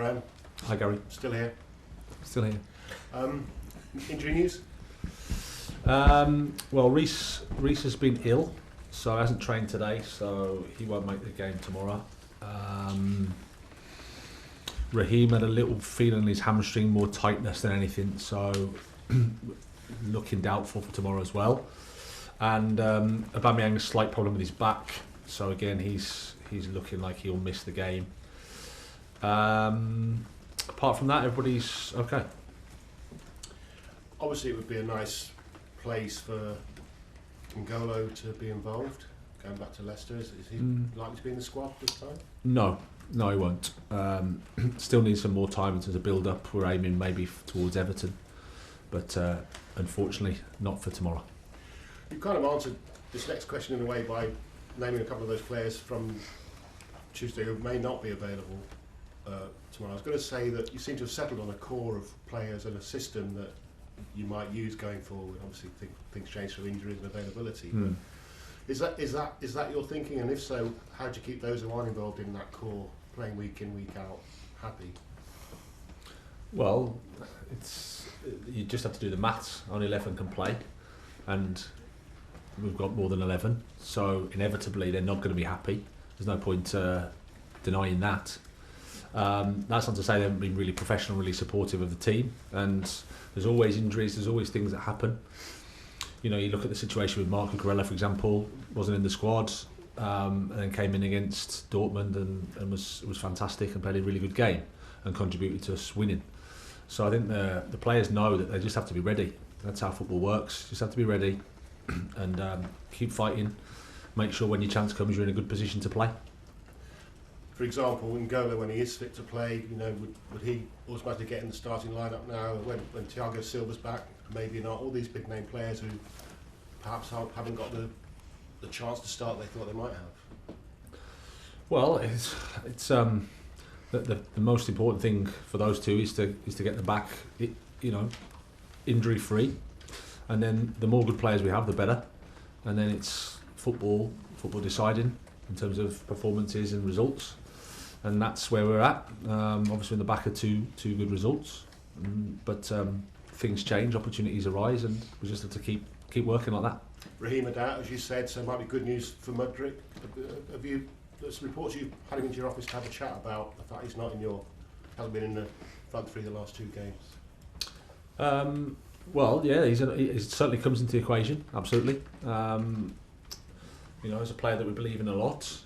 Graham. Hi Gary. Still here. Still here. Injury news? Well, Reece has been ill, so he hasn't trained today, so he won't make the game tomorrow. Raheem had a little feeling in his hamstring, more tightness than anything, so looking doubtful for tomorrow as well. And Aubameyang has a slight problem with his back, so again he's looking like he'll miss the game. Apart from that, everybody's okay. Obviously, it would be a nice place for N'Golo to be involved. Going back to Leicester, is he likely to be in the squad this time? No, he won't. Still needs some more time in terms of build-up. We're aiming maybe towards Everton, but unfortunately not for tomorrow. You kind of answered this next question in a way by naming a couple of those players from Tuesday who may not be available tomorrow. I was going to say that you seem to have settled on a core of players and a system that you might use going forward. Obviously, things change through injuries and availability. But is that your thinking? And if so, how do you keep those who aren't involved in that core playing week in, week out happy? Well, you just have to do the maths. Only 11 can play, and we've got more than 11. So inevitably, they're not going to be happy. There's no point denying that. That's not to say they haven't been really professional, really supportive of the team, and there's always injuries, there's always things that happen. You know, you look at the situation with MARC CUCURELLA, for example, wasn't in the squad, and then came in against Dortmund and was fantastic and played a really good game and contributed to us winning. So I think the players know that they just have to be ready. That's how football works. Just have to be ready and keep fighting. Make sure when your chance comes, you're in a good position to play. For example, N'Golo, when he is fit to play, you know, would he automatically get in the starting lineup now? When Thiago Silva's back, maybe not. All these big name players who perhaps haven't got the chance to start they thought they might have. Well, it's the most important thing for those two is to get the back, injury free, and then the more good players we have, the better. And then it's football deciding in terms of performances and results. And that's where we're at. Obviously, in the back of two good results, but things change, opportunities arise, and we just have to keep working like that. Raheem out, as you said, so it might be good news for MUDRYK. Have you? There's reports you've had him into your office to have a chat about the fact he's hasn't been in the front three the last two games. Well, yeah, he certainly comes into the equation. Absolutely. As a player that we believe in a lot.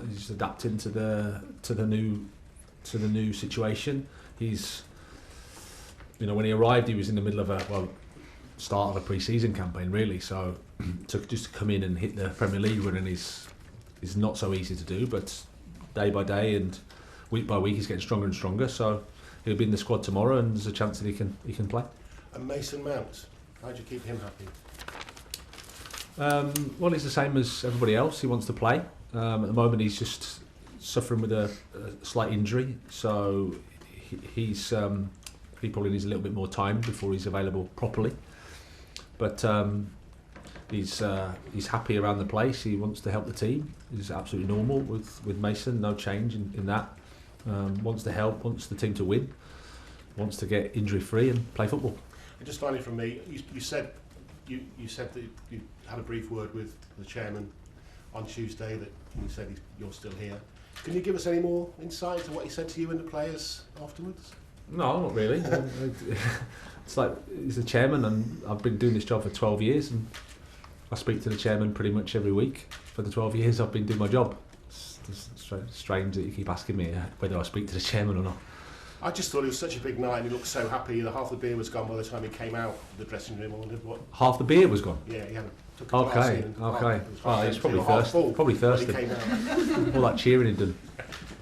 He's adapting to the new situation. He's, when he arrived, he was in the middle of start of a pre-season campaign, really. So to come in and hit the Premier League running is not so easy to do. But day by day and week by week, he's getting stronger and stronger. So he'll be in the squad tomorrow, and there's a chance that he can play. And Mason Mount, how do you keep him happy? Well, he's the same as everybody else. He wants to play. At the moment, he's just suffering with a slight injury, so he probably needs a little bit more time before he's available properly. But he's happy around the place. He wants to help the team. It's absolutely normal with Mason. No change in that. Wants to help. Wants the team to win. Wants to get injury free and play football. And just finally from me, you said that you had a brief word with the chairman on Tuesday that you said you're still here. Can you give us any more insight into what he said to you and the players afterwards? No, not really. It's like he's the chairman, and I've been doing this job for 12 years, and I speak to the chairman pretty much every week for the 12 years I've been doing my job. It's strange that you keep asking me whether I speak to the chairman or not. I just thought it was such a big night and he looked so happy. Half the beer was gone by the time he came out of the dressing room. I wondered what... Half the beer was gone? Yeah, he had took a glass in and he's probably thirsty. Probably thirsty. All that cheering he'd done.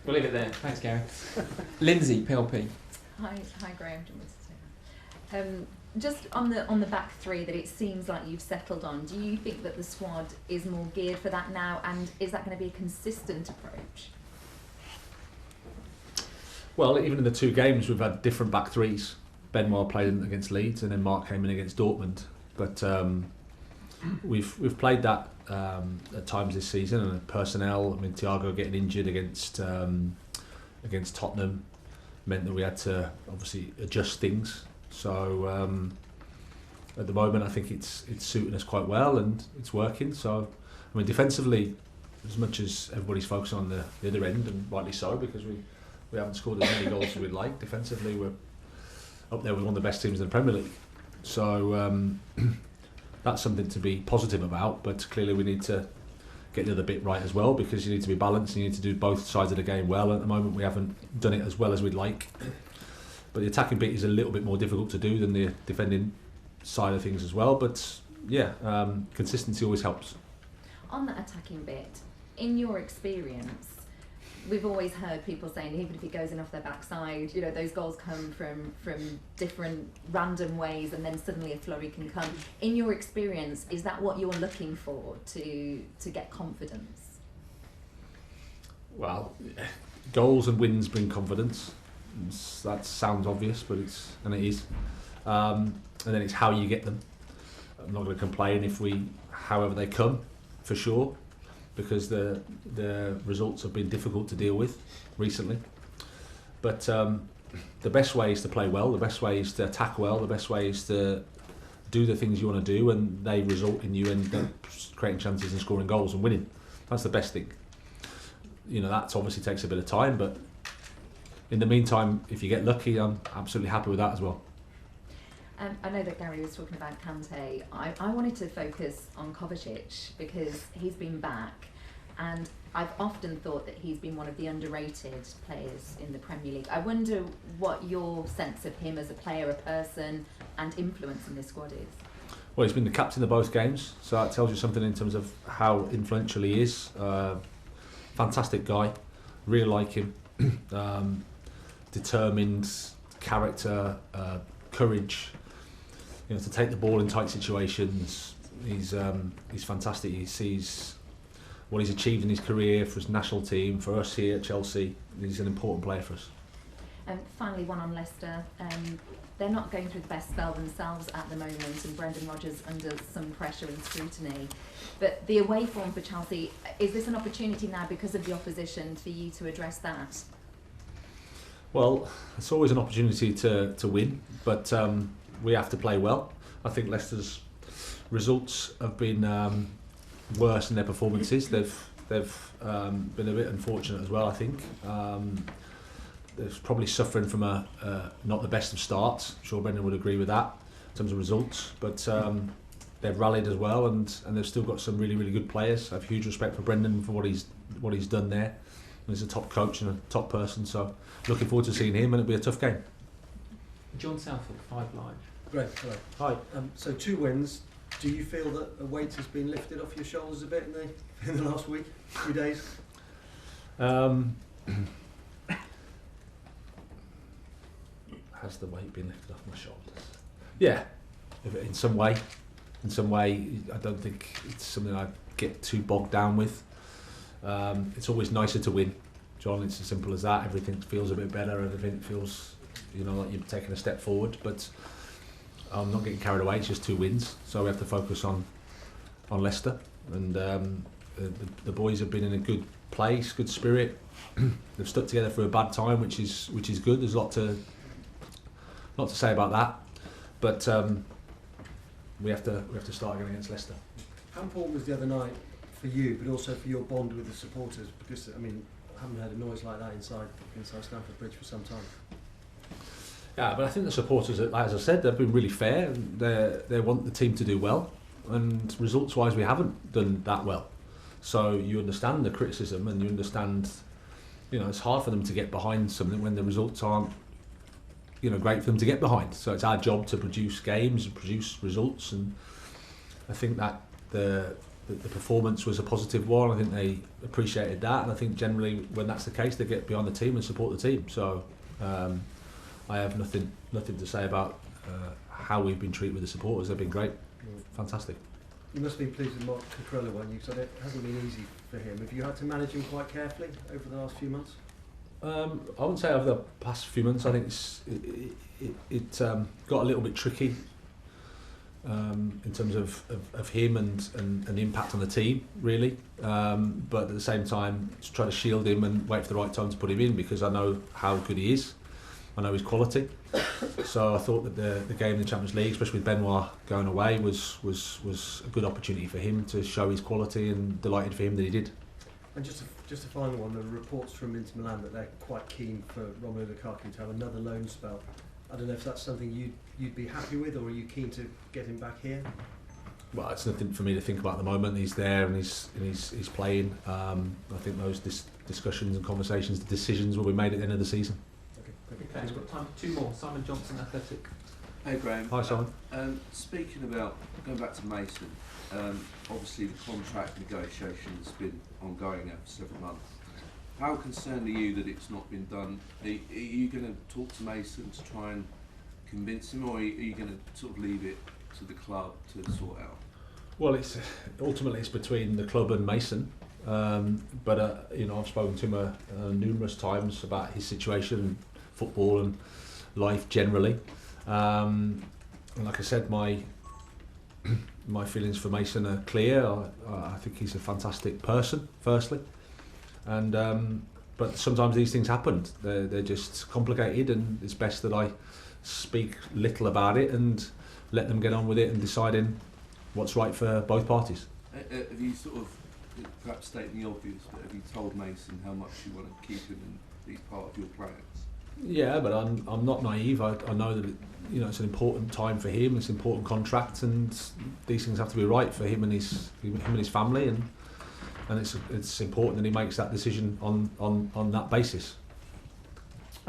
We'll leave it there. Thanks, Gary. Lindsay, PLP. Hi, Graham. Just on the back three that it seems like you've settled on, do you think that the squad is more geared for that now, and is that going to be a consistent approach? Well, even in the two games, we've had different back threes. Benoit played against Leeds, and then Mark came in against Dortmund. But we've played that at times this season, and personnel. I mean, Thiago getting injured against Tottenham. meant that we had to obviously adjust things. So at the moment, I think it's suiting us quite well and it's working. So I mean, defensively, as much as everybody's focusing on the other end, and rightly so, because we haven't scored as many goals as we'd like. Defensively, we're up there with one of the best teams in the Premier League. So that's something to be positive about. But clearly, we need to get the other bit right as well, because you need to be balanced and you need to do both sides of the game well. At the moment, we haven't done it as well as we'd like. But the attacking bit is a little bit more difficult to do than the defending side of things as well. But yeah, consistency always helps. On that attacking bit, in your experience, we've always heard people saying even if it goes in off their backside, you know, those goals come from different random ways, and then suddenly a flurry can come. In your experience, is that what you're looking for to get confidence? Well, goals and wins bring confidence. That sounds obvious, but it is. And then it's how you get them. I'm not going to complain however they come, for sure, because the results have been difficult to deal with recently. But the best way is to play well, the best way is to attack well, the best way is to do the things you want to do, and they result in you end up creating chances and scoring goals and winning. That's the best thing. You know, that obviously takes a bit of time, but in the meantime, if you get lucky, I'm absolutely happy with that as well. I know that Gary was talking about Kanté. I wanted to focus on Kovacic because he's been back, and I've often thought that he's been one of the underrated players in the Premier League. I wonder what your sense of him as a player, a person, and influence in this squad is. Well, he's been the captain of both games, so that tells you something in terms of how influential he is. Fantastic guy, really like him. Determined character, courage. You know, to take the ball in tight situations. He's fantastic. He sees what he's achieved in his career for his national team, for us here at Chelsea. He's an important player for us. Finally, one on Leicester. They're not going through the best spell themselves at the moment, and Brendan Rodgers under some pressure and scrutiny. But the away form for Chelsea, is this an opportunity now because of the opposition for you to address that? Well, it's always an opportunity to win, but we have to play well. I think Leicester's results have been worse than their performances. They've been a bit unfortunate as well, I think. They're probably suffering from not the best of starts. I'm sure Brendan would agree with that in terms of results. But they've rallied as well, and they've still got some really, really good players. I have huge respect for Brendan for what he's done there. He's a top coach and a top person, so looking forward to seeing him, and it'll be a tough game. John Southall, 5 Live. Great, hello. Hi. So 2 wins. Do you feel that a weight has been lifted off your shoulders a bit in the last week, few days? Has the weight been lifted off my shoulders? Yeah, in some way. In some way, I don't think it's something I get too bogged down with. It's always nicer to win, John. It's as simple as that. Everything feels a bit better. Everything feels, like you're taking a step forward. But I'm not getting carried away. It's just 2 wins, so we have to focus on Leicester. And the boys have been in a good place, good spirit. They've stuck together through a bad time, which is good. There's a lot to say about that. But we have to start again against Leicester. How important was the other night for you, but also for your bond with the supporters? Because I haven't heard a noise like that inside Stamford Bridge for some time. Yeah, but I think the supporters, as I said, they've been really fair. They want the team to do well, and results-wise, we haven't done that well. So you understand the criticism, and you understand, it's hard for them to get behind something when the results aren't, great for them to get behind. So it's our job to produce games and produce results, and I think that the performance was a positive one. I think they appreciated that, and I think generally when that's the case, they get behind the team and support the team. So I have nothing to say about how we've been treated with the supporters. They've been great, fantastic. You must have been pleased with MARC CUCURELLA, weren't you? Because it hasn't been easy for him. Have you had to manage him quite carefully over the last few months? I wouldn't say over the past few months. I think it got a little bit tricky in terms of him and the impact on the team, really. But at the same time, to try to shield him and wait for the right time to put him in, because I know how good he is. I know his quality. So I thought that the game in the Champions League, especially with Benoit going away, was a good opportunity for him to show his quality, and delighted for him that he did. And just a final one, there are reports from Inter Milan that they're quite keen for Romelu Lukaku to have another loan spell. I don't know if that's something you'd be happy with, or are you keen to get him back here? Well, it's nothing for me to think about at the moment. He's there and he's playing. I think those discussions and conversations, the decisions will be made at the end of the season. Okay, we've got time for two more. Simon Johnson, Athletic. Hey Graham. Hi Simon. Speaking about, going back to Mason, obviously the contract negotiation's been ongoing now for several months. How concerned are you that it's not been done? Are you going to talk to Mason to try and convince him, or are you going to sort of leave it to the club to sort out? Well, ultimately it's between the club and Mason. But you know, I've spoken to him numerous times about his situation, football and life generally. And like I said, my feelings for Mason are clear. I think he's a fantastic person, firstly, and but sometimes these things happen. They're just complicated, and it's best that I speak little about it and let them get on with it and deciding what's right for both parties. Have you sort of, perhaps stating the obvious, but have you told Mason how much you want to keep him and be part of your plans? Yeah, but I'm not naive. I know that it's an important time for him. It's an important contract, and these things have to be right for him and his family, and it's important that he makes that decision on that basis.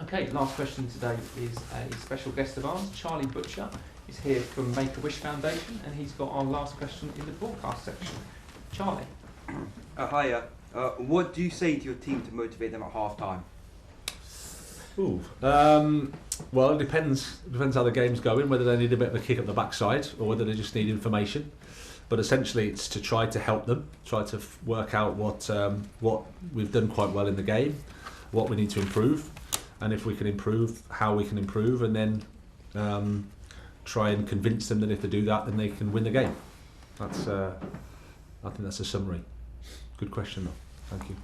Okay, last question today is a special guest of ours, Charlie Butcher. He's here from Make-A-Wish Foundation, and he's got our last question in the broadcast section. Charlie. Hiya. What do you say to your team to motivate them at half time? Well, it depends. It depends how the game's going, whether they need a bit of a kick up the backside or whether they just need information. But essentially, it's to try to help them, try to work out what we've done quite well in the game, what we need to improve, and if we can improve, how we can improve, and then try and convince them that if they do that, then they can win the game. I think that's a summary. Good question, though. Thank you.